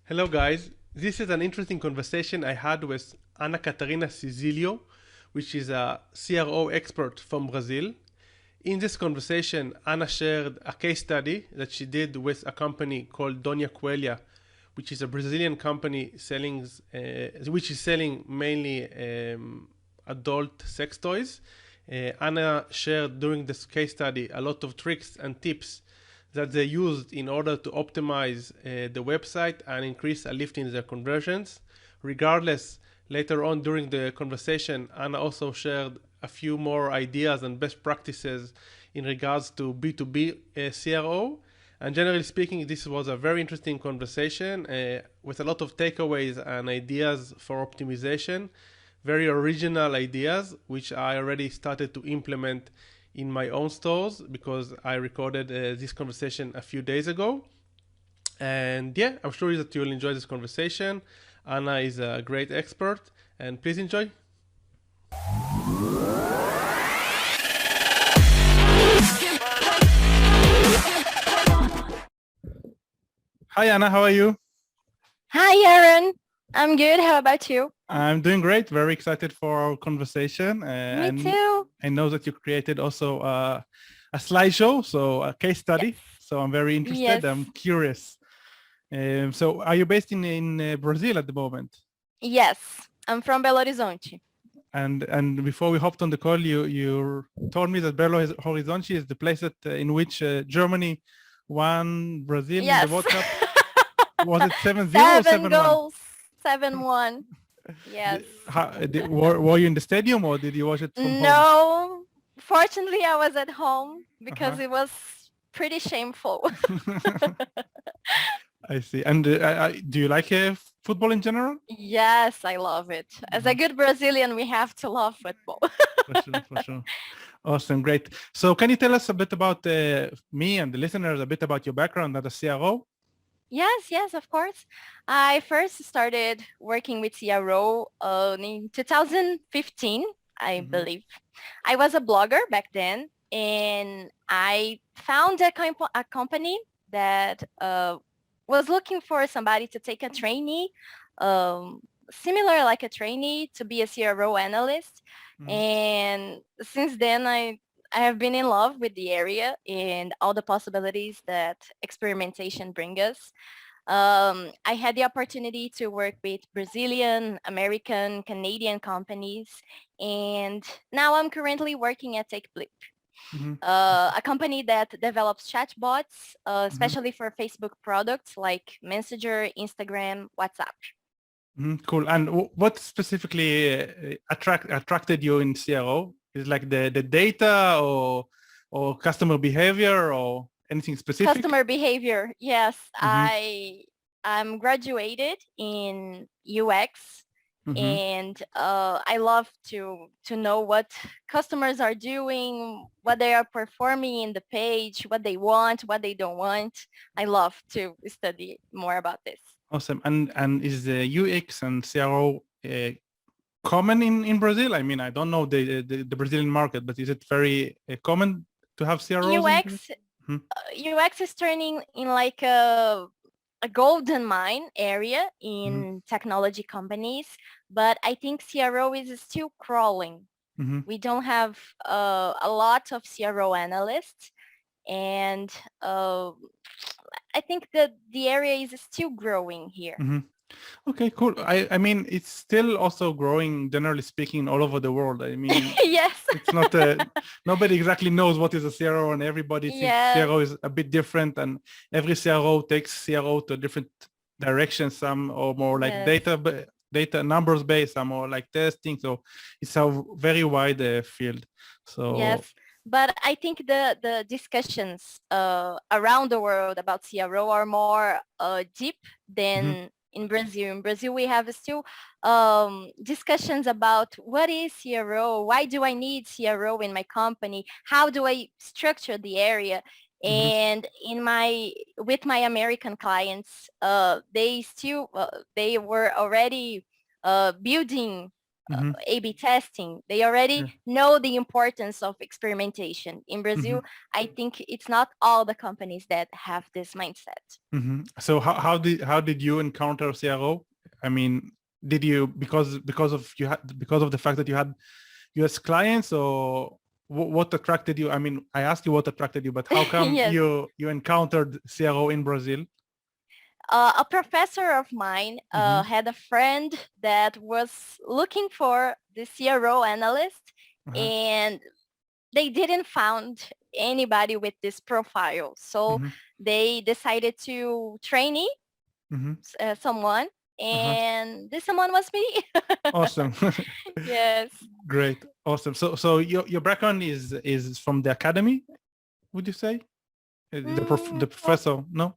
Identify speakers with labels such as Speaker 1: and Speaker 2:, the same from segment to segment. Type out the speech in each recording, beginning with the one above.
Speaker 1: Hello guys, this is an interesting conversation I had with Ana Catarina Cizilio, which is a CRO expert from Brazil. In this conversation, Ana shared a case study that she did with a company called Doña Coelia, which is a Brazilian company which is selling mainly adult sex toys. Ana shared during this case study a lot of tricks and tips that they used in order to optimize the website and increase a lift in their conversions. Regardless, later on during the conversation, Anna also shared a few more ideas and best practices in regards to B2B CRO. And generally speaking, this was a very interesting conversation with a lot of takeaways and ideas for optimization, very original ideas, which I already started to implement in my own stores because I recorded this conversation a few days ago. And yeah, I'm sure that you'll enjoy this conversation. Anna is a great expert, and please enjoy. Hi, Anna. How are you?
Speaker 2: Hi, Yaron. I'm good. How about you?
Speaker 1: I'm doing great. Very excited for our conversation.
Speaker 2: Me
Speaker 1: And
Speaker 2: too.
Speaker 1: I know that you created also a slideshow, so a case study.
Speaker 2: Yes.
Speaker 1: So I'm very interested.
Speaker 2: Yes.
Speaker 1: I'm curious. So are you based in Brazil at the moment?
Speaker 2: Yes. I'm from Belo Horizonte.
Speaker 1: And before we hopped on the call, you told me that Belo Horizonte is the place that in which Germany won Brazil in the
Speaker 2: Yes.
Speaker 1: World Cup. Was it 7-0 or
Speaker 2: 7
Speaker 1: 7-1?
Speaker 2: goals. 7-1. Yes.
Speaker 1: Were you in the stadium or did you watch it from home?
Speaker 2: No. Fortunately, I was at home because
Speaker 1: Uh-huh.
Speaker 2: it was pretty shameful.
Speaker 1: I see. And do you like football in general?
Speaker 2: Yes, I love it. As a good Brazilian, we have to love football.
Speaker 1: For sure, for sure. Awesome, great. So can you tell us a bit about me and the listeners, a bit about your background as a CRO?
Speaker 2: Yes, of course. I first started working with CRO in 2015, I believe. I was a blogger back then, and I found a company that was looking for somebody to take a trainee, similar like a trainee to be a CRO analyst. And since then, I have been in love with the area and all the possibilities that experimentation brings us. I had the opportunity to work with Brazilian, American, Canadian companies, and now I'm currently working at Blip, a company that develops chatbots, especially for Facebook products like Messenger, Instagram, WhatsApp.
Speaker 1: Cool. And what specifically attracted you in CRO? Is it like the data or customer behavior or anything specific?
Speaker 2: Customer behavior, yes. I'm graduated in UX, and I love to know what customers are doing, what they are performing in the page, what they want, what they don't want. I love to study more about this.
Speaker 1: Awesome. And is the UX and CRO common in Brazil? I mean, I don't know the Brazilian market, but is it very common to have CROs?
Speaker 2: UX is turning in like a golden mine area in technology companies, but I think CRO is still crawling. We don't have a lot of CRO analysts, and I think that the area is still growing here.
Speaker 1: Okay, cool. I mean, it's still also growing, generally speaking, all over the world. I mean,
Speaker 2: yes.
Speaker 1: It's not nobody exactly knows what is a CRO, and everybody thinks CRO is a bit different, and every CRO takes CRO to a different direction. Some are more like data numbers based, some more like testing. So it's a very wide field. So
Speaker 2: yes. But I think the discussions around the world about CRO are more deep than in Brazil. In Brazil, we have still discussions about what is CRO, why do I need CRO in my company, how do I structure the area, and with my American clients, they were already building
Speaker 1: Mm-hmm.
Speaker 2: A/B testing. They already
Speaker 1: Yeah.
Speaker 2: know the importance of experimentation. In Brazil,
Speaker 1: Mm-hmm.
Speaker 2: I think it's not all the companies that have this mindset.
Speaker 1: Mm-hmm. So how did you encounter CRO? I mean, did you because of the fact that you had US clients, or what attracted you? I mean, I asked you what attracted you, but how come
Speaker 2: Yes.
Speaker 1: you encountered CRO in Brazil?
Speaker 2: A professor of mine had a friend that was looking for the CRO analyst,
Speaker 1: Uh-huh.
Speaker 2: and they didn't found anybody with this profile. So
Speaker 1: Mm-hmm.
Speaker 2: they decided to trainee
Speaker 1: Mm-hmm.
Speaker 2: someone,
Speaker 1: Uh-huh.
Speaker 2: and this someone was me.
Speaker 1: Awesome.
Speaker 2: Yes.
Speaker 1: Great. Awesome. So your background is from the academy, would you say? The
Speaker 2: Well,
Speaker 1: professor? No?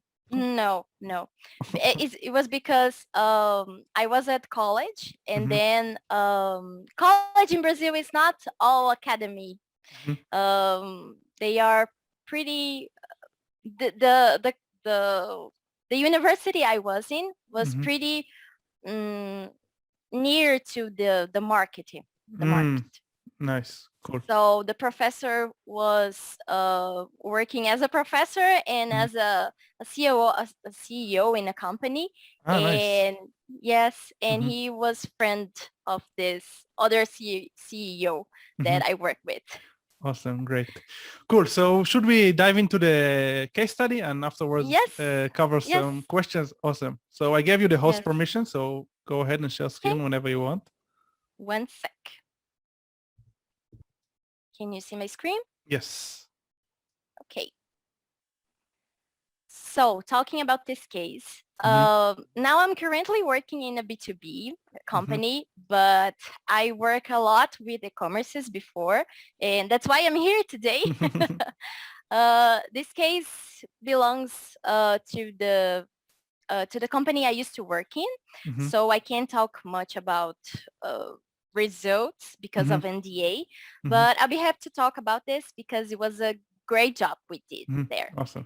Speaker 2: no. It was because I was at college, and
Speaker 1: Mm-hmm.
Speaker 2: then college in Brazil is not all academy.
Speaker 1: Mm-hmm.
Speaker 2: They are pretty the the the the, the university I was in was
Speaker 1: Mm-hmm.
Speaker 2: pretty um, near to the marketing, the
Speaker 1: Mm,
Speaker 2: market.
Speaker 1: nice. Cool.
Speaker 2: So the professor was working as a professor and
Speaker 1: Mhm.
Speaker 2: as a CEO, a CEO in a company.
Speaker 1: Ah, nice.
Speaker 2: And yes, and
Speaker 1: Mm-hmm.
Speaker 2: he was friend of this other CEO
Speaker 1: Mm-hmm.
Speaker 2: that I work with.
Speaker 1: Awesome. Great. Cool. So should we dive into the case study and afterwards
Speaker 2: Yes,
Speaker 1: cover
Speaker 2: yes,
Speaker 1: some questions? Awesome. So I gave you the host
Speaker 2: yes.
Speaker 1: permission, so go ahead and share
Speaker 2: Okay,
Speaker 1: screen whenever you want.
Speaker 2: one sec. Can you see my screen?
Speaker 1: Yes.
Speaker 2: Okay. So talking about this case,
Speaker 1: Mm-hmm.
Speaker 2: now I'm currently working in a B2B
Speaker 1: Mm-hmm.
Speaker 2: company, but I work a lot with e-commerces before, and that's why I'm here today. This case belongs to the company I used to work in,
Speaker 1: Mm-hmm.
Speaker 2: so I can't talk much about results because
Speaker 1: Mm-hmm.
Speaker 2: of NDA,
Speaker 1: Mm-hmm.
Speaker 2: but I'll be happy to talk about this because it was a great job we did
Speaker 1: Mm-hmm.
Speaker 2: there.
Speaker 1: Awesome.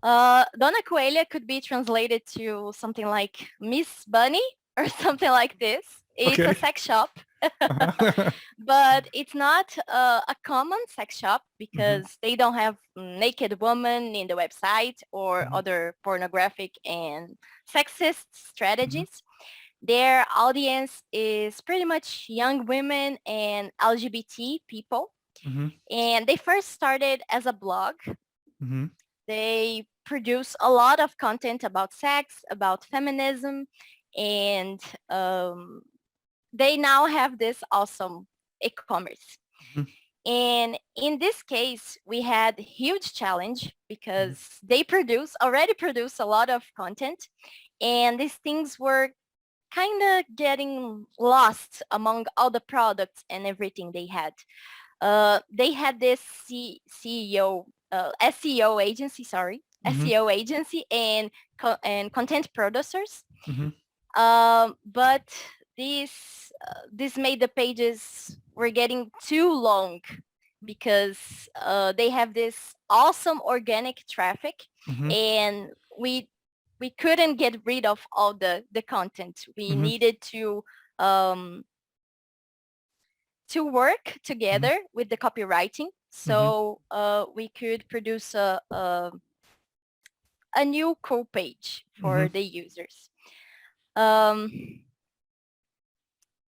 Speaker 2: Dona Coelha could be translated to something like Miss Bunny or something like this. It's a
Speaker 1: Okay.
Speaker 2: sex shop,
Speaker 1: Uh-huh.
Speaker 2: but it's not a common sex shop
Speaker 1: Mm-hmm.
Speaker 2: because they don't have naked women in the website or
Speaker 1: Mm-hmm.
Speaker 2: other pornographic and sexist
Speaker 1: Mm-hmm.
Speaker 2: strategies. Their audience is pretty much young women and LGBT people.
Speaker 1: Mm-hmm.
Speaker 2: And they first started as a blog.
Speaker 1: Mm-hmm.
Speaker 2: They produce a lot of content about sex, about feminism, and um, they now have this awesome e-commerce.
Speaker 1: Mm-hmm.
Speaker 2: And in this case, we had huge challenge
Speaker 1: Mm-hmm.
Speaker 2: because they already produce a lot of content, and these things were kind of getting lost among all the products and everything they had. They had this CEO, SEO agency, sorry,
Speaker 1: Mm-hmm.
Speaker 2: SEO agency and and content producers.
Speaker 1: Mm-hmm.
Speaker 2: But this made the pages were getting too long because they have this awesome organic traffic,
Speaker 1: Mm-hmm.
Speaker 2: and we couldn't get rid of all the content. We
Speaker 1: Mm-hmm.
Speaker 2: needed um, to work
Speaker 1: Mm-hmm.
Speaker 2: together with the copywriting,
Speaker 1: Mm-hmm.
Speaker 2: so we could produce a new cool page
Speaker 1: Mm-hmm.
Speaker 2: for the users. Um,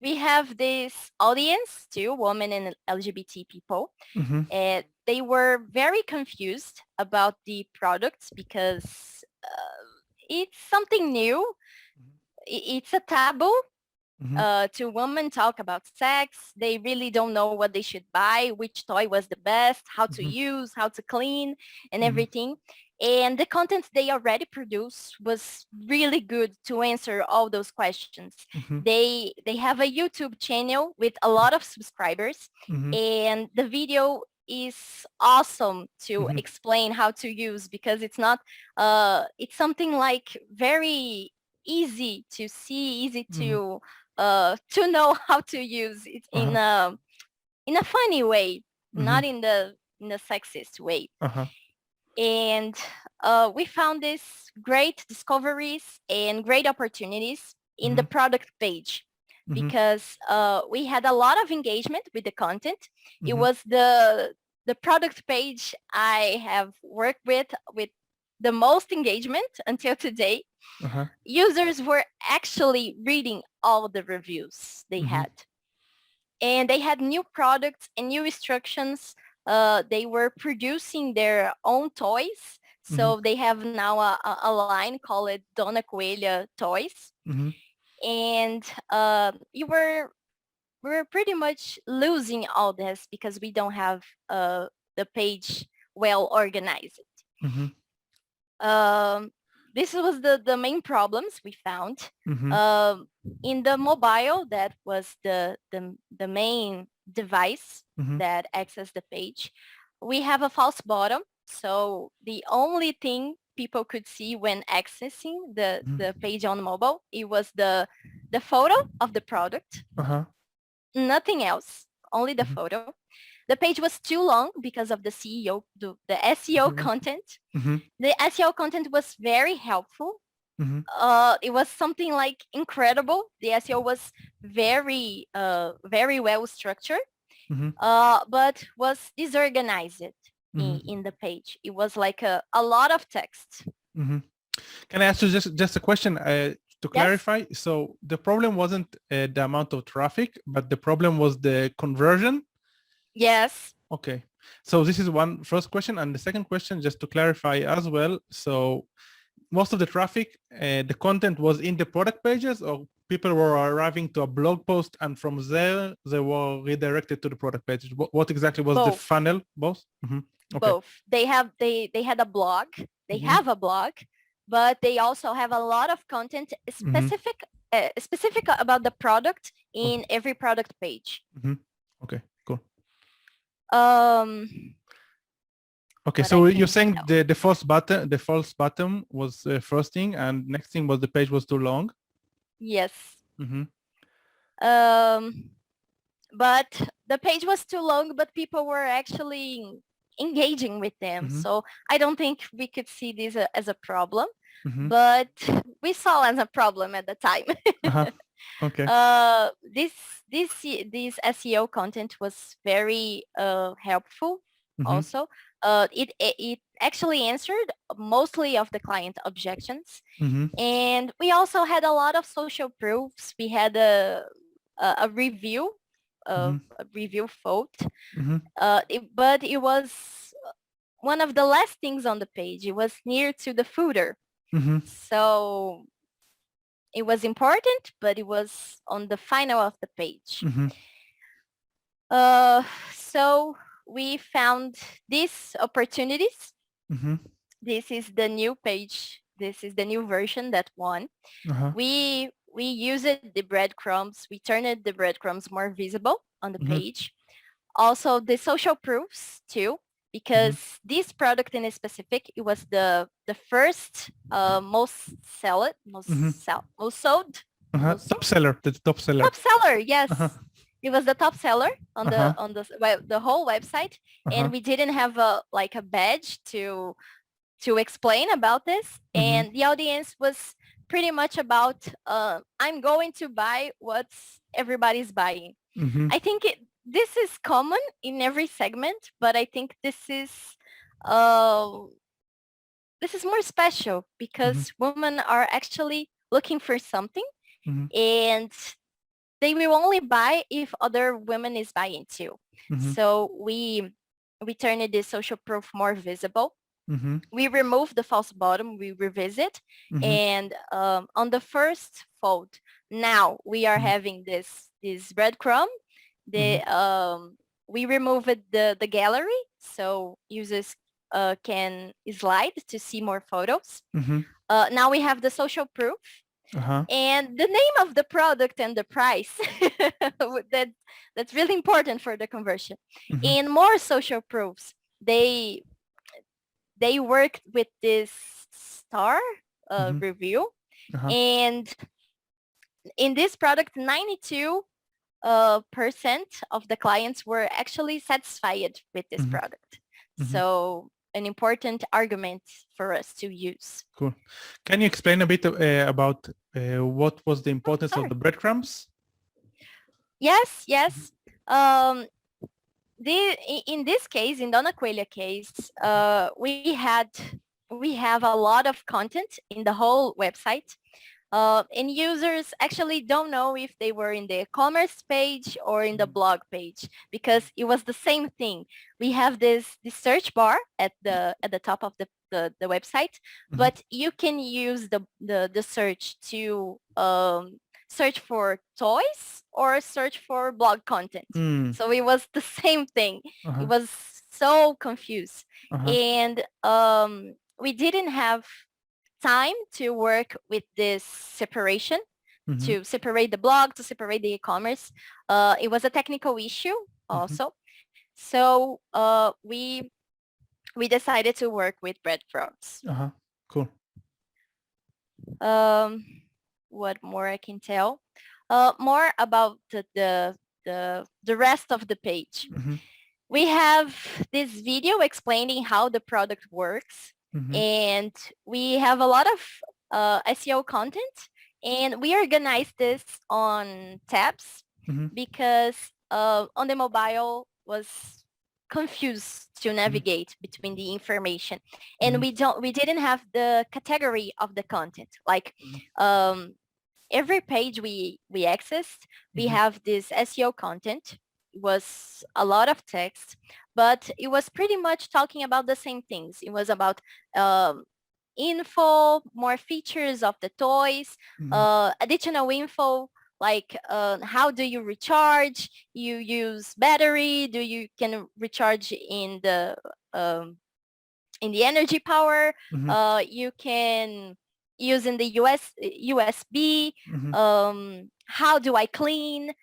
Speaker 2: we have this audience too, women and LGBT people.
Speaker 1: Mm-hmm.
Speaker 2: They were very confused about the products because it's something new. It's a taboo
Speaker 1: Mm-hmm.
Speaker 2: to women talk about sex. They really don't know what they should buy, which toy was the best, how to
Speaker 1: Mm-hmm.
Speaker 2: use, how to clean, and
Speaker 1: Mm-hmm.
Speaker 2: everything. And the content they already produced was really good to answer all those questions.
Speaker 1: Mm-hmm.
Speaker 2: They have a YouTube channel with a lot of subscribers,
Speaker 1: Mm-hmm.
Speaker 2: and the video is awesome to
Speaker 1: Mm-hmm.
Speaker 2: explain how to use because it's not it's something like very easy to see, easy
Speaker 1: Mm-hmm.
Speaker 2: to know how to use it
Speaker 1: Uh-huh.
Speaker 2: in a funny way,
Speaker 1: Mm-hmm.
Speaker 2: not in the sexist way.
Speaker 1: Uh-huh.
Speaker 2: And we found these great discoveries and great opportunities in
Speaker 1: Mm-hmm.
Speaker 2: the product page. because we had a lot of engagement with the content. It
Speaker 1: Mhm.
Speaker 2: was the product page I have worked with the most engagement until today.
Speaker 1: Uh-huh.
Speaker 2: Users were actually reading all the reviews they
Speaker 1: Mhm.
Speaker 2: had. And they had new products and new instructions. They were producing their own toys.
Speaker 1: Mhm.
Speaker 2: So they have now a line called Dona Coelha Toys.
Speaker 1: Mhm.
Speaker 2: And we're pretty much losing all this because we don't have the page well organized.
Speaker 1: Mhm.
Speaker 2: Um, this was the main problems we found.
Speaker 1: Mhm.
Speaker 2: Um, in the mobile, that was the main device
Speaker 1: Mhm.
Speaker 2: that accessed the page. We have a false bottom. So the only thing people could see when accessing the
Speaker 1: Mhm.
Speaker 2: page on mobile, it was the photo of the product,
Speaker 1: Uh-huh.
Speaker 2: nothing else, only the
Speaker 1: Mhm.
Speaker 2: photo. The page was too long because of the CEO, the SEO
Speaker 1: Mhm.
Speaker 2: content.
Speaker 1: Mhm.
Speaker 2: The SEO content was very helpful.
Speaker 1: Mhm.
Speaker 2: It was something like incredible. The SEO was very well structured,
Speaker 1: Mhm.
Speaker 2: but was disorganized
Speaker 1: Mhm.
Speaker 2: in the page. It was like a lot of text.
Speaker 1: Mhm. Can I ask you just a question to
Speaker 2: Yes?
Speaker 1: clarify? So the problem wasn't the amount of traffic, but the problem was the conversion.
Speaker 2: Yes.
Speaker 1: Okay. So this is one first question, and the second question, just to clarify as well. So most of the traffic, the content was in the product pages, or people were arriving to a blog post, and from there they were redirected to the product pages. What exactly was the
Speaker 2: Both.
Speaker 1: funnel? Both. Mm-hmm. Okay.
Speaker 2: Both. They had a blog. They
Speaker 1: Mm-hmm.
Speaker 2: have a blog, but they also have a lot of content
Speaker 1: Mm-hmm.
Speaker 2: specific about the product
Speaker 1: Okay.
Speaker 2: in every product page.
Speaker 1: Mm-hmm. Okay. Cool.
Speaker 2: Um,
Speaker 1: Okay,
Speaker 2: what I
Speaker 1: so you're
Speaker 2: can
Speaker 1: saying
Speaker 2: tell.
Speaker 1: the false button was first thing, and next thing was the page was too long.
Speaker 2: Yes.
Speaker 1: Mm-hmm.
Speaker 2: Um, but the page was too long, but people were actually engaging with them.
Speaker 1: Mm-hmm.
Speaker 2: So I don't think we could see this as a problem,
Speaker 1: Mm-hmm.
Speaker 2: but we saw as a problem at the time.
Speaker 1: Uh-huh. Okay.
Speaker 2: uh, this this SEO content was very helpful.
Speaker 1: Mm-hmm.
Speaker 2: Also, it actually answered mostly of the client objections,
Speaker 1: Mm-hmm.
Speaker 2: and we also had a lot of social proofs. We had a review,
Speaker 1: Mm-hmm.
Speaker 2: a review photo,
Speaker 1: Mm-hmm.
Speaker 2: but it was one of the last things on the page. It was near to the footer,
Speaker 1: Mm-hmm.
Speaker 2: so it was important, but it was on the final of the page.
Speaker 1: Mm-hmm.
Speaker 2: So we found these opportunities.
Speaker 1: Mm-hmm.
Speaker 2: This is the new page. This is the new version that won.
Speaker 1: Uh-huh.
Speaker 2: We used the breadcrumbs. We turned the breadcrumbs more visible on the
Speaker 1: Mm-hmm.
Speaker 2: page. Also the social proofs too,
Speaker 1: Mm-hmm.
Speaker 2: because this product in specific, it was the first
Speaker 1: Mm-hmm.
Speaker 2: most sold,
Speaker 1: Uh-huh.
Speaker 2: most
Speaker 1: Top seller. The top seller.
Speaker 2: top seller.
Speaker 1: Uh-huh.
Speaker 2: Yes, it was the top seller on
Speaker 1: Uh-huh.
Speaker 2: the whole website,
Speaker 1: Uh-huh.
Speaker 2: and we didn't have a like a badge to explain about this,
Speaker 1: Mm-hmm.
Speaker 2: and the audience was pretty much about I'm going to buy what everybody's buying.
Speaker 1: Mm-hmm.
Speaker 2: I think this is common in every segment, but I think uh, this is more special
Speaker 1: Mm-hmm.
Speaker 2: because women are actually looking for something,
Speaker 1: Mm-hmm.
Speaker 2: and they will only buy if other women is buying too.
Speaker 1: Mm-hmm.
Speaker 2: So we turned the social proof more visible.
Speaker 1: Mm-hmm.
Speaker 2: We remove the false bottom, we revisit,
Speaker 1: Mm-hmm.
Speaker 2: and on the first fold, now we are
Speaker 1: Mm-hmm.
Speaker 2: having this breadcrumb.
Speaker 1: Mm-hmm.
Speaker 2: We removed the gallery, so users can slide to see more photos.
Speaker 1: Mm-hmm.
Speaker 2: Now we have the social proof
Speaker 1: Uh-huh.
Speaker 2: and the name of the product and the price. That's really important for the conversion.
Speaker 1: Mm-hmm.
Speaker 2: In more social proofs, they worked with this star
Speaker 1: Mm-hmm.
Speaker 2: review,
Speaker 1: Uh-huh.
Speaker 2: and in this product, 92% of the clients were actually satisfied with this
Speaker 1: Mm-hmm.
Speaker 2: product.
Speaker 1: Mm-hmm.
Speaker 2: So an important argument for us to use.
Speaker 1: Cool. Can you explain a bit about what was the importance of
Speaker 2: Sorry.
Speaker 1: the breadcrumbs?
Speaker 2: Yes, yes. Um, in this case, in Dona Coelho case, we have a lot of content in the whole website. And users actually don't know if they were in the commerce page or in the blog page because it was the same thing. We have this search bar at the top of the website, but you can use the search to search for toys or search for blog content. So it was the same thing. It was so confused. And we didn't have time to work with this separation, to separate the blog, to separate the e-commerce. It was a technical issue also. So we decided to work with breadcrumbs.
Speaker 3: Cool.
Speaker 2: What more I can tell? More about the rest of the page. We have this video explaining how the product works, and we have a lot of SEO content, and we organize this on tabs because on the mobile was confused to navigate between the information, and we didn't have the category of the content. Like every page we accessed, we have this SEO content. It was a lot of text, but it was pretty much talking about the same things. It was about info, more features of the toys, additional info like how do you recharge? You use battery? Do you can recharge in the energy power? You can use in the USB. How do I clean?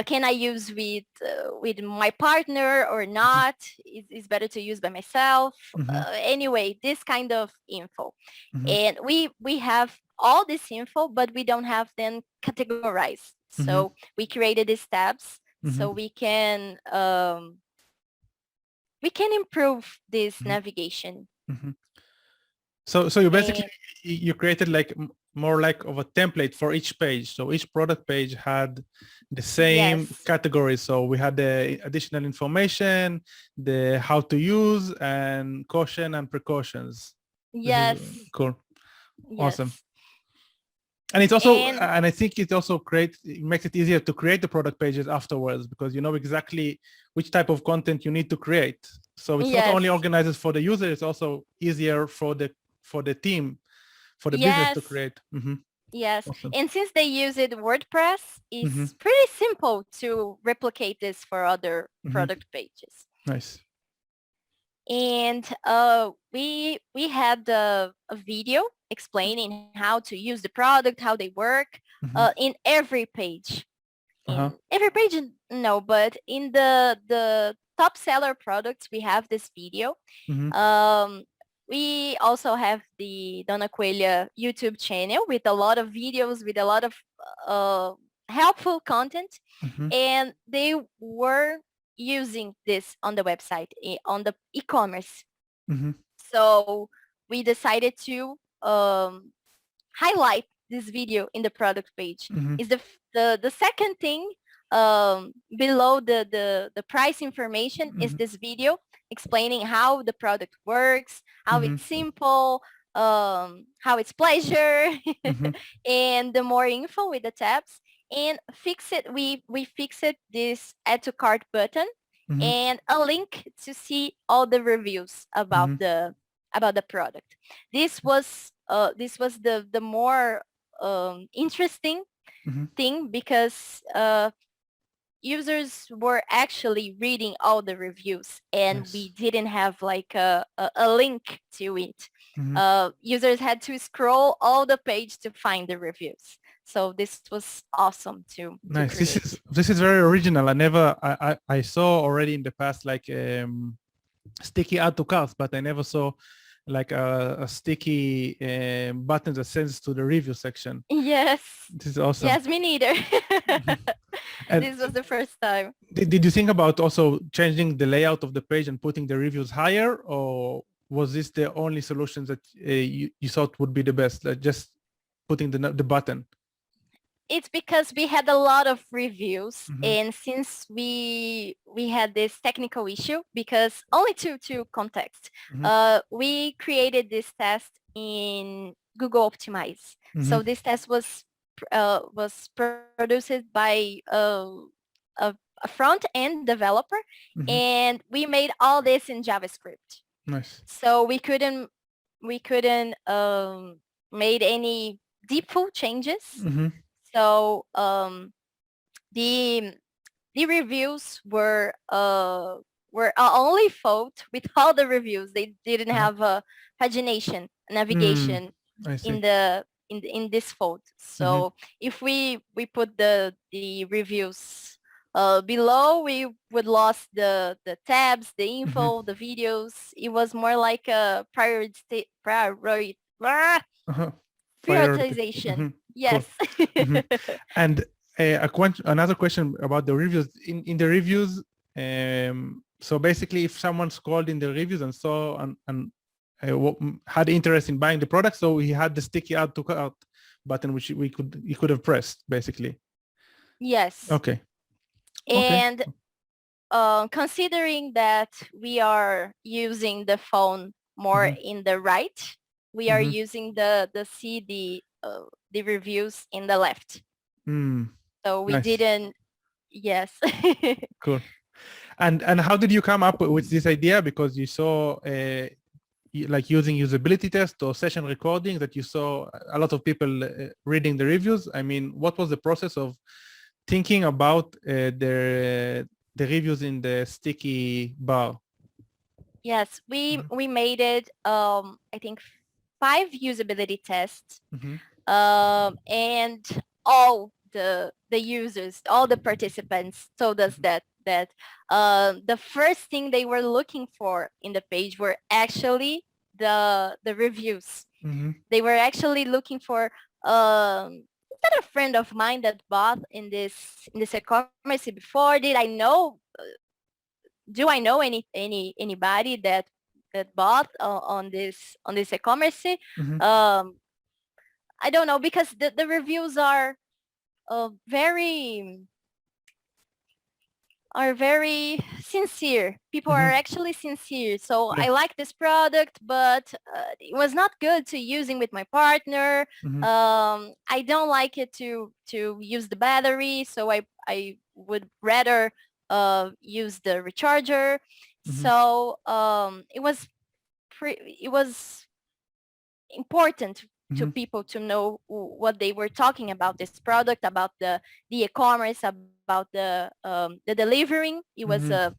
Speaker 2: Can I use with my partner or not? It's better to use by myself. Anyway, this kind of info. And we have all this info, but we don't have them categorized. So we created these tabs so we can improve this navigation.
Speaker 3: So you basically you created like more like of a template for each page. So each product page had the same categories. So we had the additional information, the how to use, and caution and precautions.
Speaker 2: Yes.
Speaker 3: Cool.
Speaker 2: Yes.
Speaker 3: Awesome. And it's also, and I think it also makes it easier to create the product pages afterwards because you know exactly which type of content you need to create. So it's not only organized for the user, it's also easier for the team, for the business to create.
Speaker 2: Yes.
Speaker 3: Awesome.
Speaker 2: And since they use it WordPress, it's pretty simple to replicate this for other product pages.
Speaker 3: Nice.
Speaker 2: And we had a video explaining how to use the product, how they work in every page. In every page, no, but in the top seller products, we have this video. We also have the Dona Coelho YouTube channel with a lot of videos, with a lot of helpful content. And they were using this on the website, on the e-commerce. So we decided to highlight this video in the product page. Is the second thing below the price information is this video explaining how the product works, how it's simple, how it's pleasure, and the more info with the tabs. And we fixed this add to cart button and a link to see all the reviews about the product. This was the more interesting thing because users were actually reading all the reviews and we didn't have like a link to it. Users had to scroll all the page to find the reviews. So this was awesome to
Speaker 3: nice.
Speaker 2: create.
Speaker 3: This is very original. I saw already in the past like sticky add to carts, but I never saw like a sticky button that sends to the review section.
Speaker 2: Yes.
Speaker 3: This is awesome.
Speaker 2: Yes, me neither. This was the first time.
Speaker 3: Did you think about also changing the layout of the page and putting the reviews higher, or was this the only solution that you thought would be the best, like just putting the button?
Speaker 2: it's because we had a lot of reviews, and since we had this technical issue, because only to context, we created this test in Google Optimize. So this test was produced by a front-end developer, and we made all this in JavaScript.
Speaker 3: Nice.
Speaker 2: So we couldn't made any default changes. So the reviews were our only fault with all the reviews. They didn't have a pagination, navigation in this fault. So if we put the reviews below, we would lost the tabs, the info, the videos. It was more like a prioritization. Yes.
Speaker 3: Cool. And another question about the reviews. In the reviews, so basically, if someone scrolled in the reviews and saw and had interest in buying the product, so he had the sticky add to cart button, which he could have pressed, basically.
Speaker 2: Yes.
Speaker 3: Okay.
Speaker 2: And considering that we are using the phone more in the right, we are using the reviews in the left. So we didn't. Yes.
Speaker 3: Cool. And how did you come up with this idea? Because you saw like using usability tests or session recording, that you saw a lot of people reading the reviews. I mean, what was the process of thinking about the reviews in the sticky bar?
Speaker 2: Yes, we made it, I think 5 usability tests, and all the users, all the participants told us that the first thing they were looking for in the page were actually the reviews. They were actually looking for is that a friend of mine that bought in this e-commerce before? Do I know anybody that bought on this e-commerce? I don't know, because the reviews are very sincere. People are actually sincere. So I like this product, but it was not good to using with my partner. I don't like it to use the battery, so I would rather use the recharger. So it was important to people to know what they were talking about this product, about the e-commerce, about the delivering. It was a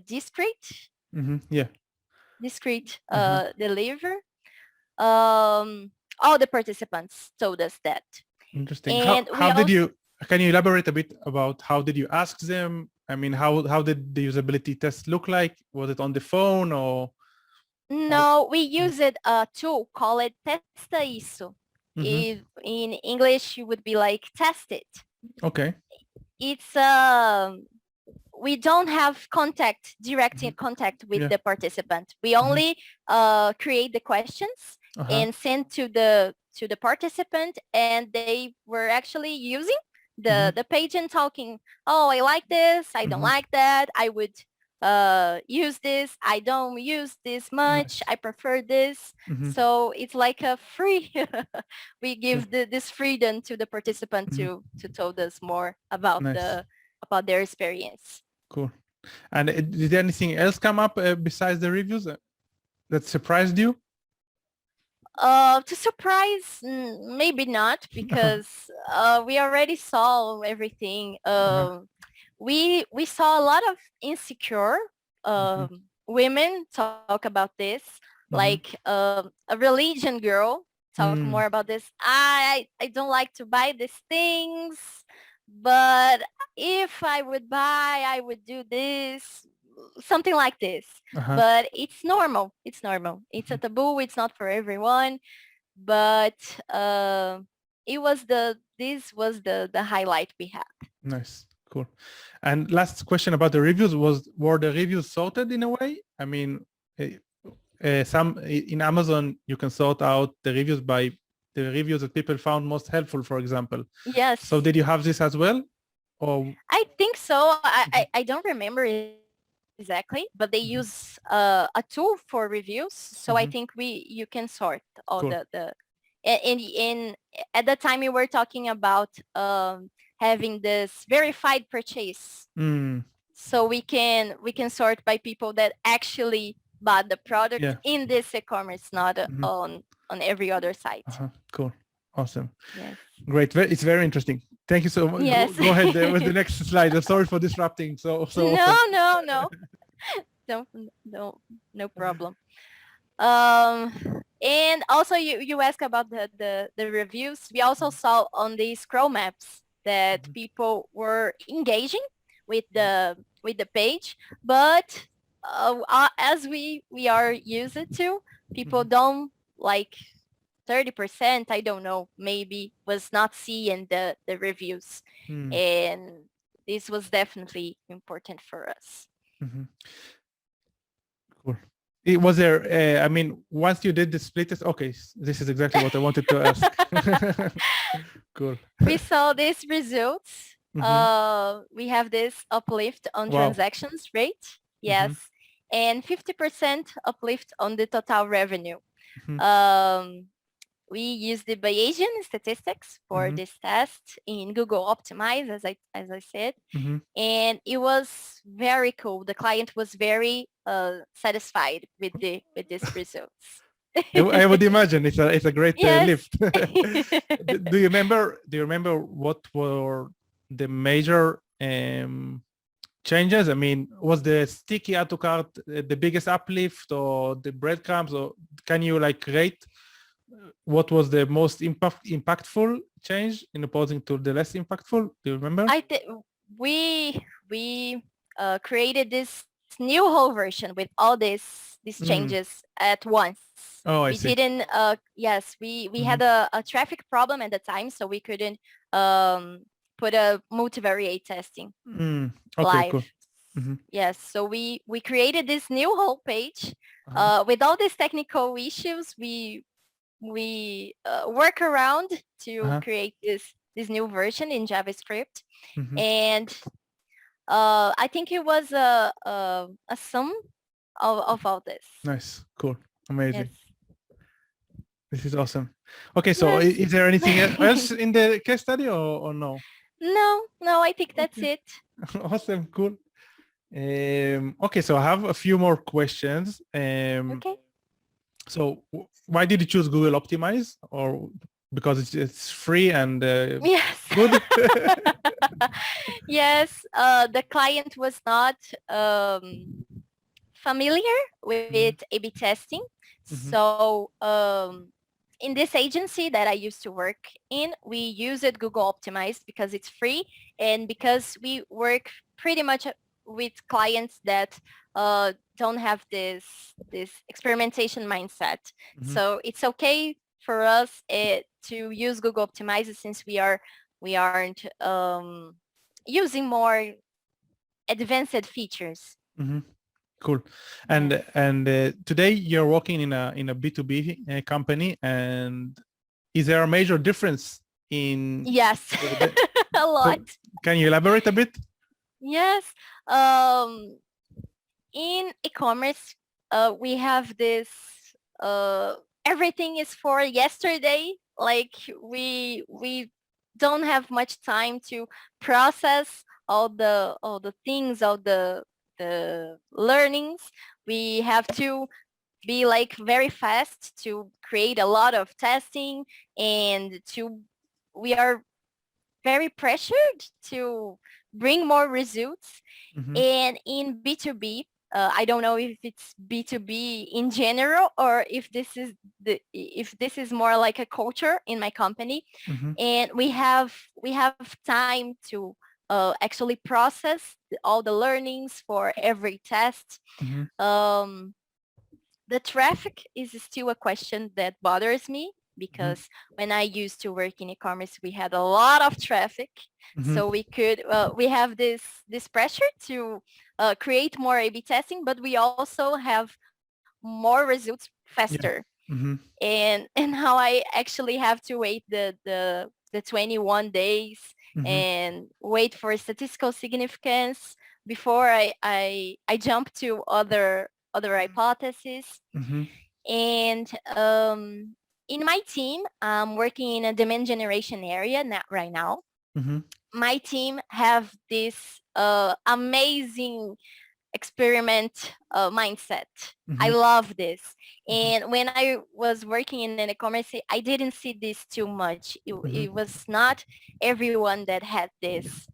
Speaker 2: discreet deliver. All the participants told us that.
Speaker 3: Interesting. And can you elaborate a bit about how did you ask them? I mean, how did the usability test look like? Was it on the phone or?
Speaker 2: No, we used a tool called Testa Isso. In English, it would be like test it.
Speaker 3: Okay.
Speaker 2: It's we don't have direct contact with the participant. We only create the questions and send to the participant, and they were actually using the page and talking. Oh, I like this. I don't like that. I would use this. I don't use this much. I prefer this. So it's like a free. We give this freedom to the participant to tell us more about about their experience.
Speaker 3: Cool. And did anything else come up besides the reviews that surprised you?
Speaker 2: To surprise, maybe not, because we already saw everything. We saw a lot of insecure women talk about this, like a religion girl talk more about this. I don't like to buy these things, but if I would buy, I would do this, something like this. But it's normal. It's normal. It's a taboo. It's not for everyone. But this was the highlight we had.
Speaker 3: Nice. Cool. And last question about the reviews were the reviews sorted in a way? I mean, some in Amazon, you can sort out the reviews by the reviews that people found most helpful, for example.
Speaker 2: Yes.
Speaker 3: So did you have this as well? Or
Speaker 2: I think so. I don't remember exactly, but they use a tool for reviews. So I think you can sort all
Speaker 3: cool.
Speaker 2: in at the time we were talking about having this verified purchase. So we can sort by people that actually bought the product in this e-commerce, not on every other site.
Speaker 3: Cool. Awesome.
Speaker 2: Yes.
Speaker 3: Great. It's very interesting. Thank you so much.
Speaker 2: Yes.
Speaker 3: Go ahead with the next slide. I'm sorry for disrupting. So
Speaker 2: no. No problem. And also you ask about the reviews. We also saw on these CRO maps that people were engaging with the page, but as we are used to, people don't like 30%, I don't know, maybe was not seeing the reviews. And this was definitely important for us.
Speaker 3: Cool. Was there, I mean, once you did the split test, okay, this is exactly what I wanted to ask. Cool.
Speaker 2: We saw these results. We have this uplift on transactions rate. Yes. And 50% uplift on the total revenue. We used the Bayesian statistics for this test in Google Optimize, as I said, and it was very cool. The client was very satisfied with these results.
Speaker 3: I would imagine it's a great lift. Do you remember what were the major changes? I mean, was the sticky add to cart the biggest uplift, or the breadcrumbs, or can you like rate what was the most impactful change in opposing to the less impactful? Do you remember?
Speaker 2: We created this new whole version with all these changes at once.
Speaker 3: Oh, I see.
Speaker 2: We didn't. Yes, we had a traffic problem at the time, so we couldn't put a multivariate testing live. Cool. Yes, so we created this new whole page with all these technical issues. We work around to create this new version in JavaScript, and I think it was a sum of all this.
Speaker 3: Nice, cool, amazing. Yes. This is awesome. Okay, so is there anything else in the case study or no?
Speaker 2: No, I think that's it.
Speaker 3: Awesome, cool. Okay, so I have a few more questions.
Speaker 2: Okay.
Speaker 3: So why did you choose Google Optimize? Or because it's free and
Speaker 2: yes.
Speaker 3: good?
Speaker 2: Yes, the client was not familiar with A/B testing. So in this agency that I used to work in, we used Google Optimize because it's free and because we work pretty much with clients that don't have this experimentation mindset. So it's okay for us to use Google Optimize since we aren't using more advanced features.
Speaker 3: Cool. And today you're working in a B2B company, and is there a major difference in?
Speaker 2: Yes, a lot.
Speaker 3: So can you elaborate a bit?
Speaker 2: Yes. In e-commerce, we have this everything is for yesterday. Like we don't have much time to process all the things, all the learnings. We have to be like very fast to create a lot of testing, and we are very pressured to bring more results. And in B2B, I don't know if it's B2B in general or if this is more like a culture in my company. And we have time to actually process all the learnings for every test. The traffic is still a question that bothers me because when I used to work in e-commerce, we had a lot of traffic. So we have this pressure to create more A/B testing, but we also have more results faster. and now I actually have to wait the 21 days and wait for statistical significance before I jump to other hypotheses. And in my team, I'm working in a demand generation area right now. My team have this amazing experiment mindset. I love this. And when I was working in an e-commerce, I didn't see this too much. It was not everyone that had this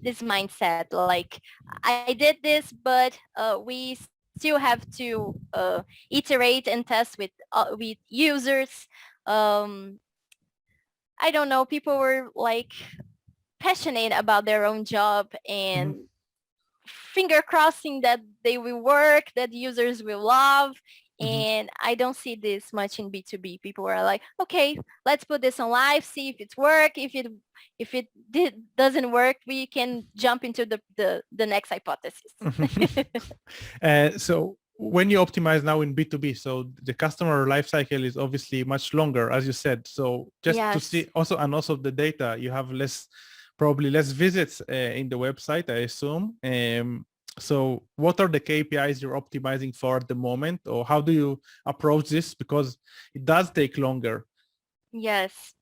Speaker 2: this mindset. Like, I did this, but we still have to iterate and test with users. I don't know, people were like passionate about their own job and finger crossing that they will work, that users will love. And I don't see this much in B2B. People are like, okay, let's put this on live, see if it's work. If it doesn't work, we can jump into the next hypothesis.
Speaker 3: So when you optimize now in B2B, so the customer lifecycle is obviously much longer, as you said. So just to see also, and also the data, you have probably less visits in the website, I assume. So what are the KPIs you're optimizing for at the moment, or how do you approach this? Because it does take longer.
Speaker 2: Yes.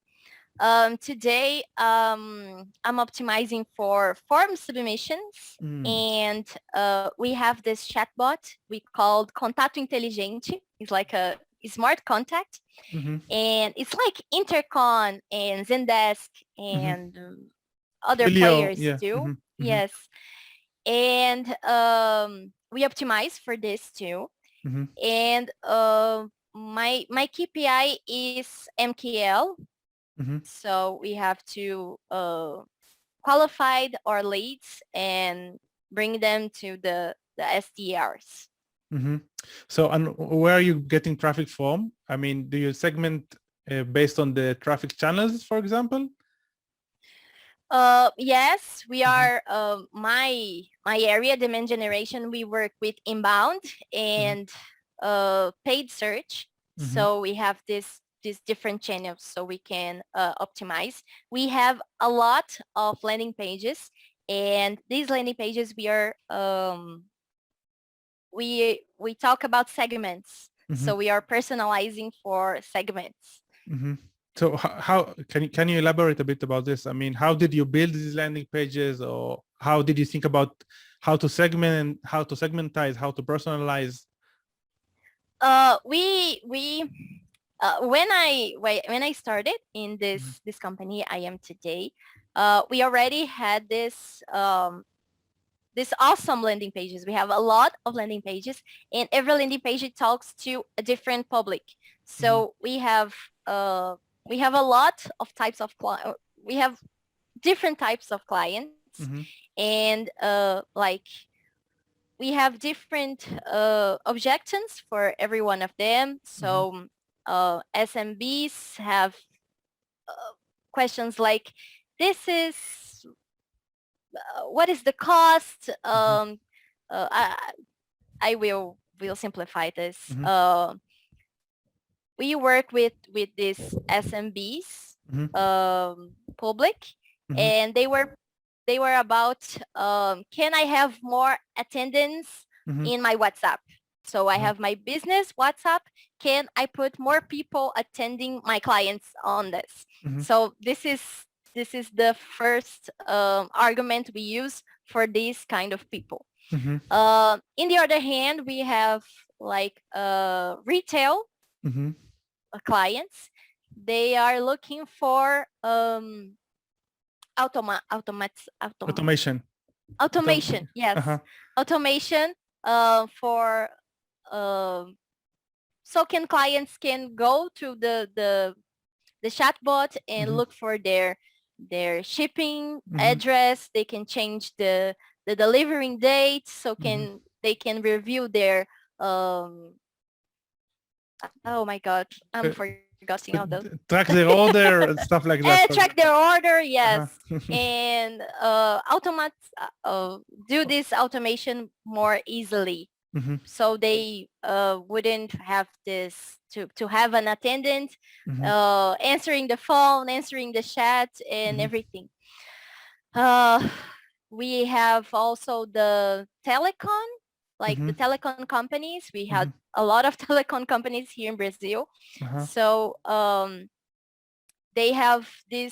Speaker 2: Today, I'm optimizing for form submissions, and we have this chatbot we called Contato Inteligente. It's like a smart contact, and it's like Intercon and Zendesk and other players too. Yes. And we optimize for this too. And my KPI is MQL. So we have to qualify our leads and bring them to the SDRs.
Speaker 3: So, and where are you getting traffic from? I mean, do you segment based on the traffic channels, for example?
Speaker 2: Yes, we are my area, demand generation, we work with inbound and paid search. So we have these different channels so we can optimize. We have a lot of landing pages, and these landing pages we are we talk about segments. So we are personalizing for segments.
Speaker 3: So how can you elaborate a bit about this? I mean, how did you build these landing pages, or how did you think about how to segment, how to segmentize, how to personalize?
Speaker 2: When I started in this company I am today, we already had this awesome landing pages. We have a lot of landing pages, and every landing page talks to a different public. So we have a lot of types of we have different types of clients, and like we have different objections for every one of them. So SMBs have questions like, this is what is the cost? I will simplify this. We work with these SMBs public, and they were about, can I have more attendance in my WhatsApp? So I have my business WhatsApp. Can I put more people attending my clients on this? So this is the first argument we use for this kind of people. In the other hand, we have like retail clients. They are looking for automation. Yes, automation for so clients can go to the chatbot and look for their shipping address. They can change the delivering date, so they can review their oh my god, I'm forgetting all those.
Speaker 3: Track their order and stuff like that.
Speaker 2: Track their order, yes. And do this automation more easily So they wouldn't have this to have an attendant answering the phone, answering the chat, and everything. We have also the telecom, like the telecom companies. We had a lot of telecom companies here in Brazil. So they have the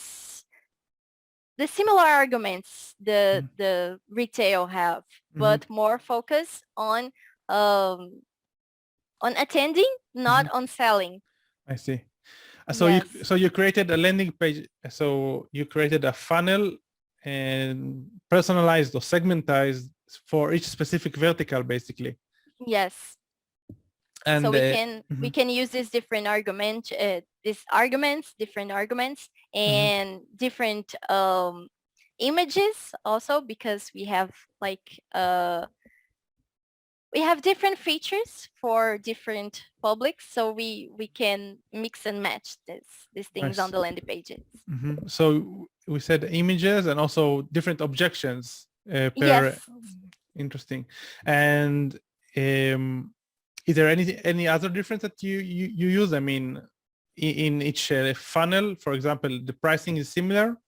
Speaker 2: similar arguments the retail have, but more focus on attending, not on selling.
Speaker 3: I see. So
Speaker 2: Yes.
Speaker 3: you created a landing page. So you created a funnel and personalized or segmentized for each specific vertical, basically.
Speaker 2: Yes.
Speaker 3: And
Speaker 2: so we can use these different arguments, different arguments, and different images also, because we have like we have different features for different publics, so we can mix and match these things on the landing pages.
Speaker 3: So we said images and also different objections per.
Speaker 2: Yes.
Speaker 3: Interesting. And is there any other difference that you use? I mean, in each funnel, for example, the pricing is similar,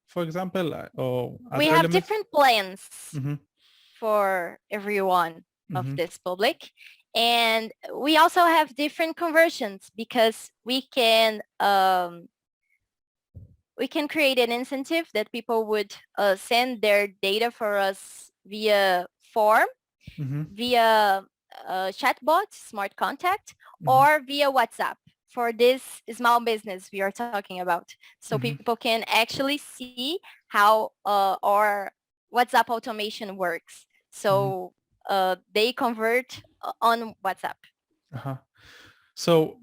Speaker 3: for example, or
Speaker 2: we have different plans for everyone of this public, and we also have different conversions, because we can create an incentive that people would send their data for us via form, via chatbot, smart contact, or via WhatsApp for this small business we are talking about. So people can actually see how our WhatsApp automation works. So they convert on WhatsApp.
Speaker 3: So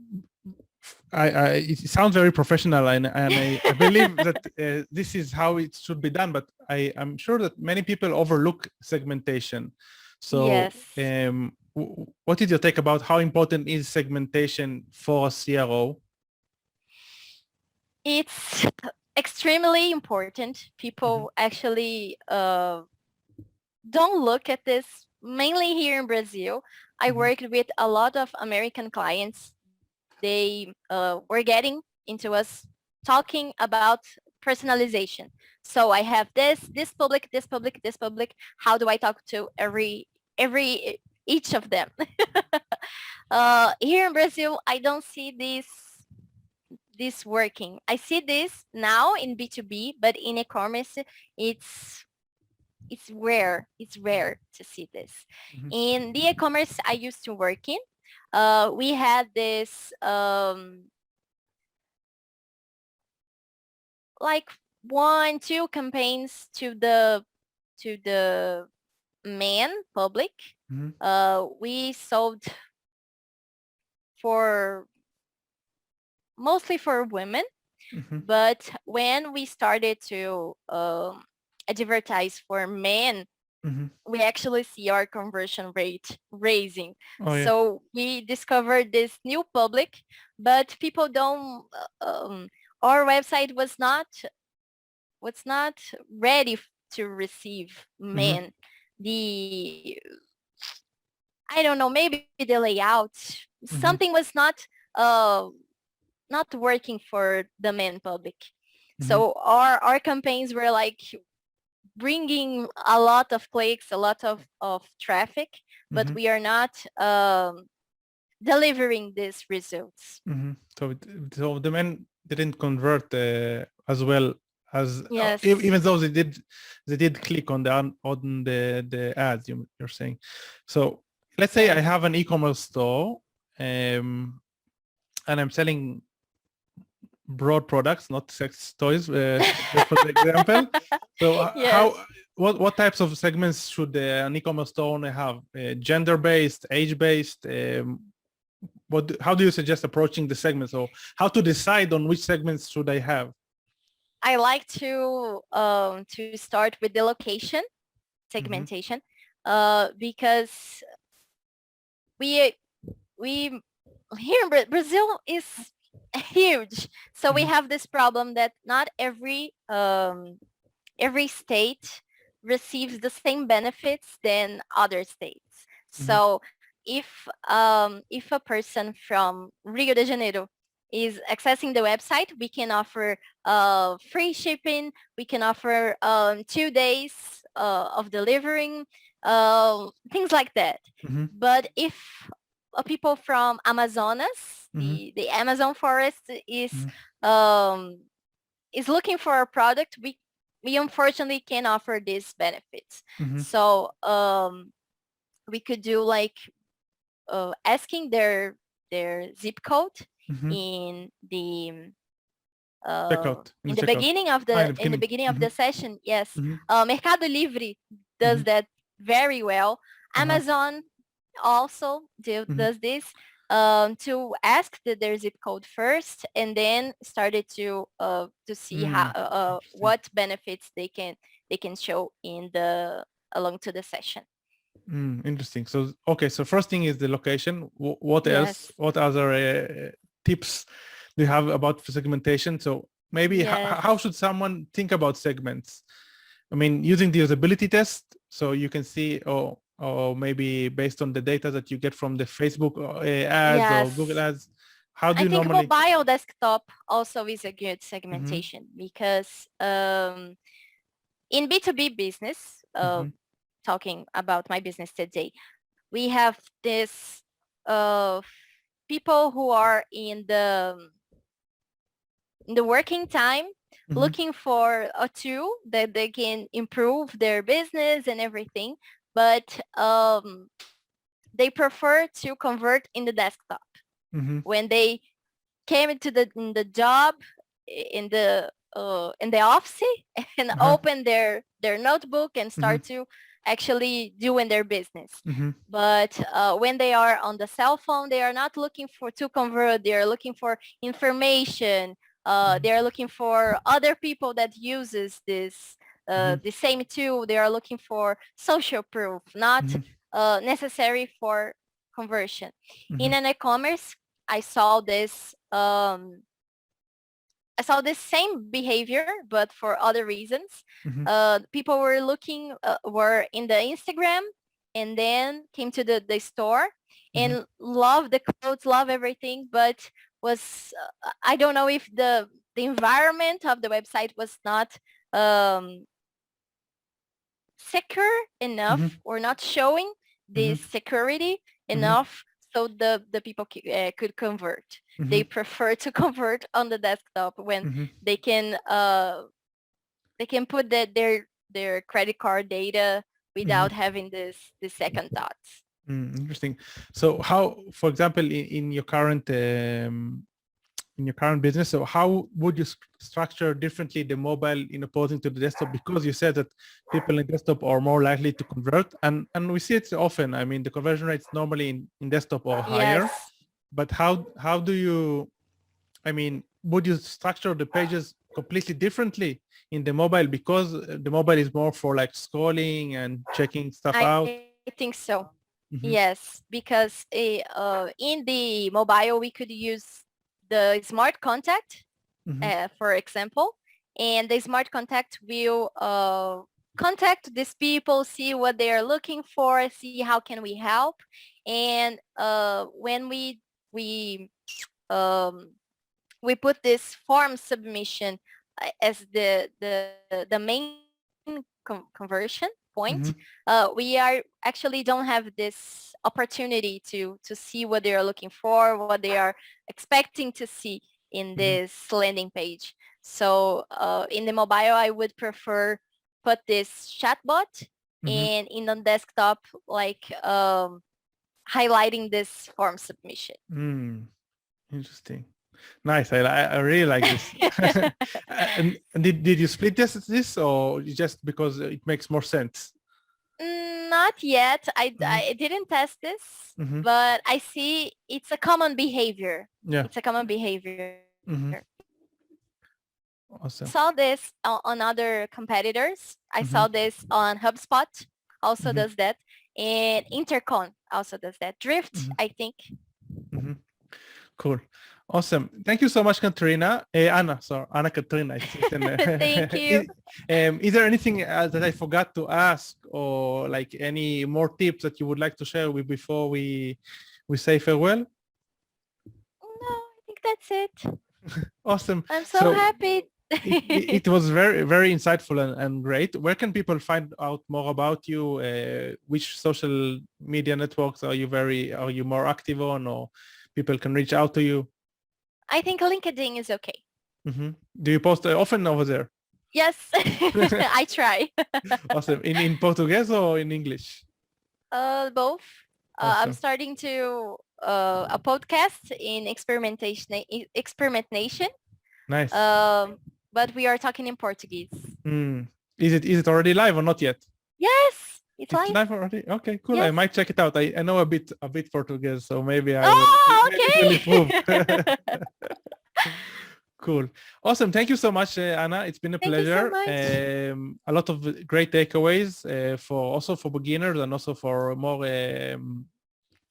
Speaker 3: it sounds very professional, and I believe that this is how it should be done, but I'm sure that many people overlook segmentation. So
Speaker 2: yes.
Speaker 3: What is your take about how important is segmentation for a CRO?
Speaker 2: It's extremely important. People actually don't look at this, mainly here in Brazil. I worked with a lot of American clients. They were getting into us talking about personalization. So I have this public, this public, this public. How do I talk to each of them? Here in Brazil, I don't see this working. I see this now in B2B, but in e-commerce, it's rare. It's rare to see this. In the e-commerce I used to work in, we had this like 1-2 campaigns to the man public. We sold for mostly for women, but when we started to advertise for men, we actually see our conversion rate raising. So we discovered this new public, but people don't our website was not ready to receive men. I don't know, maybe the layout, something was not working for the men public. So our campaigns were like bringing a lot of clicks, a lot of traffic, but we are not delivering these results.
Speaker 3: So the men didn't convert as well as,
Speaker 2: yes.
Speaker 3: Even though they did click on the ads you're saying. So let's say I have an e-commerce store and I'm selling broad products, not sex toys, for example. So
Speaker 2: yes.
Speaker 3: what types of segments should an e-commerce store owner have? Gender-based, age-based? How do you suggest approaching the segments, or how to decide on which segments should I have?
Speaker 2: I like to start with the location segmentation, because we here in Brazil is huge, so we have this problem that not every state receives the same benefits than other states. So if a person from Rio de Janeiro is accessing the website, we can offer free shipping. We can offer 2 days of delivering, things like that. But if people from Amazonas, the Amazon forest is looking for a product, we unfortunately can't offer these benefits. So we could do like asking their zip code in the beginning of the session. Yes, Mercado Livre does that very well. Amazon also does this, to ask their zip code first, and then started to see how what benefits they can show along to the session.
Speaker 3: Interesting. So okay, so first thing is the location. What else? What other tips do you have about segmentation? So maybe how should someone think about segments? I mean, using the usability test, so you can see, or maybe based on the data that you get from the Facebook ads or Google ads. How do you normally?
Speaker 2: I think mobile desktop also is a good segmentation, because in B2B business, talking about my business today, we have this people who are in the working time, looking for a tool that they can improve their business and everything, but they prefer to convert in the desktop. When they came into the job in the office and open their notebook and start to actually doing their business. But when they are on the cell phone, they are not looking to convert. They are looking for information. They are looking for other people that uses this the same tool. They are looking for social proof, not necessary for conversion. In an e-commerce, I saw this same behavior, but for other reasons. People were looking, were in the Instagram, and then came to the store and love the clothes, love everything, but was I don't know if the environment of the website was not secure enough, or not showing this security enough, so the people could convert. They prefer to convert on the desktop when they can put their credit card data without having this second thoughts.
Speaker 3: Interesting. So how, for example, in your current business, so how would you structure differently the mobile in opposing to the desktop? Because you said that people in desktop are more likely to convert, and we see it often. I mean, the conversion rates normally in desktop are higher. But how do you, I mean, would you structure the pages completely differently in the mobile, because the mobile is more for like scrolling and checking stuff out?
Speaker 2: I think so. Yes, because in the mobile we could use the smart contact, for example, and the smart contact will contact these people, see what they are looking for, see how can we help, and when we put this form submission as the main conversion point, we are actually don't have this opportunity to see what they are looking for, what they are expecting to see in this landing page. So in the mobile, I would prefer put this chatbot, and in the desktop, like highlighting this form submission.
Speaker 3: Interesting. Nice. I really like this. And did you split this or just because it makes more sense?
Speaker 2: Not yet. I didn't test this, but I see it's a common behavior.
Speaker 3: Yeah.
Speaker 2: It's a common behavior.
Speaker 3: Awesome.
Speaker 2: I saw this on other competitors. I saw this on HubSpot, also does that, and Intercon also does that. Drift, I think.
Speaker 3: Cool. Awesome. Thank you so much, Katerina. Anna, sorry, Ana Catarina.
Speaker 2: Thank you.
Speaker 3: Is there anything that I forgot to ask, or like any more tips that you would like to share with before we say farewell?
Speaker 2: No, I think that's it.
Speaker 3: Awesome.
Speaker 2: I'm so happy.
Speaker 3: It was very, very insightful and great. Where can people find out more about you? Which social media networks are you more active on, or people can reach out to you?
Speaker 2: I think LinkedIn is okay.
Speaker 3: Mm-hmm. Do you post often over there?
Speaker 2: Yes, I try.
Speaker 3: Awesome. In Portuguese or in English?
Speaker 2: Both.
Speaker 3: Awesome.
Speaker 2: I'm starting to a podcast in experimentation.
Speaker 3: Nice.
Speaker 2: But we are talking in Portuguese.
Speaker 3: Is it already live or not yet?
Speaker 2: Yes, it's
Speaker 3: live.
Speaker 2: live
Speaker 3: Already. Okay, cool.
Speaker 2: Yes.
Speaker 3: I might check it out. I know a bit Portuguese, so maybe I
Speaker 2: okay.
Speaker 3: will improve. Cool. Awesome. Thank you so much, Anna. It's been a pleasure. A lot of great takeaways for beginners and also for more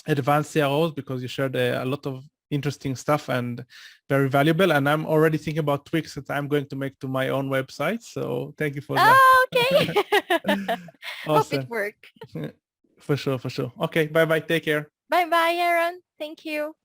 Speaker 3: advanced CROs, because you shared a lot of interesting stuff and very valuable. And I'm already thinking about tweaks that I'm going to make to my own website. So thank you for that.
Speaker 2: Okay.
Speaker 3: Awesome.
Speaker 2: Hope it works.
Speaker 3: For sure. Okay. Bye-bye. Take care.
Speaker 2: Bye-bye, Yaron. Thank you.